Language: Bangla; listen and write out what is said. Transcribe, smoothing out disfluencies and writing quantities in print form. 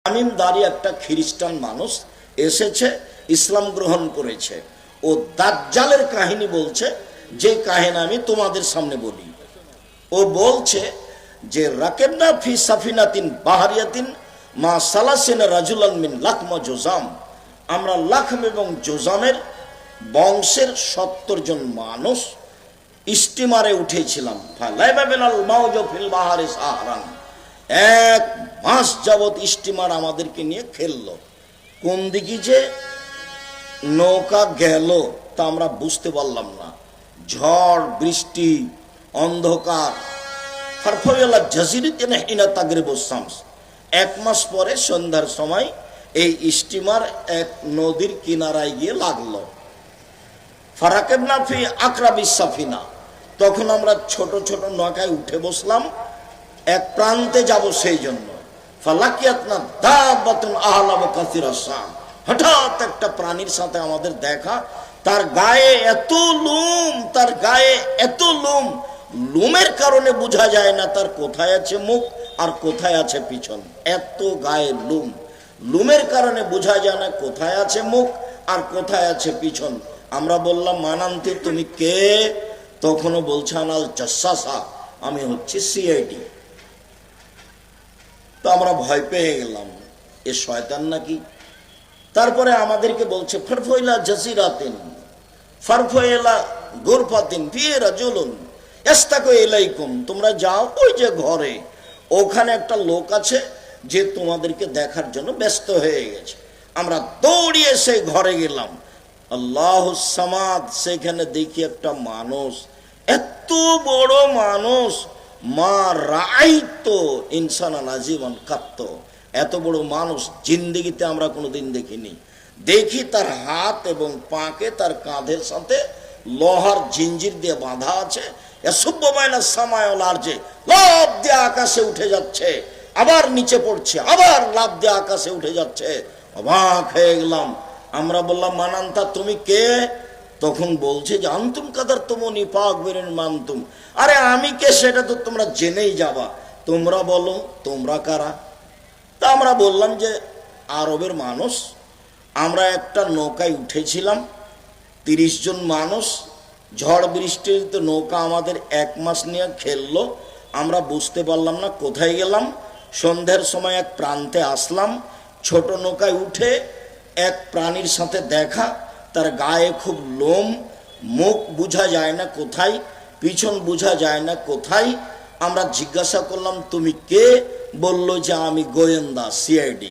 তামিমদারি একটা খ্রিস্টান মানুষ এসেছে, ইসলাম গ্রহণ করেছে। ও দাজ্জালের কাহিনী বলছে, যে কাহিনী আমি তোমাদের সামনে বলি। ও বলছে যে রাকেবনা ফি সাফিনাতিন বাহারিয়াতিন মা সালাসিনা রাজুলান মিন লাখম জোজাম, আমরা লাখম এবং জোজামের বংশের 70 জন মানুষ স্টিমারে উঠেছিলাম। এক মাস যাবৎ স্টিমার আমাদেরকে নিয়ে খেললো। কোন দিকে যে নৌকা গেল তা আমরা বুঝতে পারলাম না। ঝড় বৃষ্টি অন্ধকার। এক মাস পরে সন্ধ্যার সময় এই স্টিমার এক নদীর কিনারায় গিয়ে লাগলো। ফারাকেবনা ফি আকরাবিস সাফিনা, তখন আমরা ছোট ছোট নৌকায় উঠে বসলাম, এক প্রান্তে যাব সেই জন্য। ফালাকিয়াতনা দাবাতুন আহলাব কাসিরাসাম, হঠাৎ একটা প্রাণীর সাথে আমাদের দেখা। তার গায়ে এত লোম, তার গায়ে এত লোম, লোমের কারণে বোঝা যায় না তার কোথায় আছে মুখ আর কোথায় আছে পিছন। এত গায়ে লোম, লোমের কারণে বোঝা যায় না কোথায় আছে মুখ আর কোথায় আছে পিছন। আমরা বললাম, মানান্তি তুমি কে? তখনও বলছে আনাল জাসাসা, আমি হচ্ছে সিআইডি। তো আমরা ভয় পেয়ে গেলাম, এ শয়তান নাকি। তারপরে আমাদেরকে বলছে ফারফয়লা জাসিরাতিন ফারফয়লা গুরফাতিন ফিরা জুলুন ইস্তাকু ইলাইকুম, তোমরা যাও ওই যে ঘরে, ওখানে একটা লোক আছে যে তোমাদেরকে দেখার জন্য ব্যস্ত হয়ে গেছে। আমরা দৌড়িয়ে সেই ঘরে গেলাম। আল্লাহুস সামাদ, সেখানে দেখি একটা মানুষ, এত বড় মানুষ, মা রাআইতু ইনসানান আযীমান কাত্ত, এত বড় মানুষ জিন্দেগিতে আমরা কোনোদিন দেখিনি। দেখি তার হাত এবং পাকে তার কাঁধের সাথে লোহার জিঞ্জির দিয়ে বাঁধা আছে। লাফ দিয়ে আকাশে উঠে যাচ্ছে, আবার নিচে পড়ছে, আবার লাফ দিয়ে আকাশে উঠে যাচ্ছে। অবাক হয়ে গেলাম। আমরা বললাম, মানান্তা তুমি কে? তখন বলছে যে আন্তুম কাদার তুমনি পাক বেরেন মানতুম, আরে আমি কে সেটা তো তোমরা জেনেই যাবা, তোমরা বলো তোমরা কারা। তা আমরা বললাম যে আরবের মানুষ, আমরা একটা নৌকায় উঠেছিলাম 30 জন মানুষ। ঝড় বৃষ্টিতে নৌকা আমাদের 1 মাস নিয়ে খেললো। আমরা বুঝতে পারলাম না কোথায় গেলাম। সন্ধ্যার সময় এক প্রান্তে আসলাম, ছোট নৌকায় উঠে এক প্রাণীর সাথে দেখা। তার গায়ে খুব লোম, মুখ বোঝা যায় না কোথায়, পিছন বোঝা যায় না কোথায়। আমরা জিজ্ঞাসা করলাম তুমি কে? বলল যে আমি গোয়েন্দা, সিআইডি।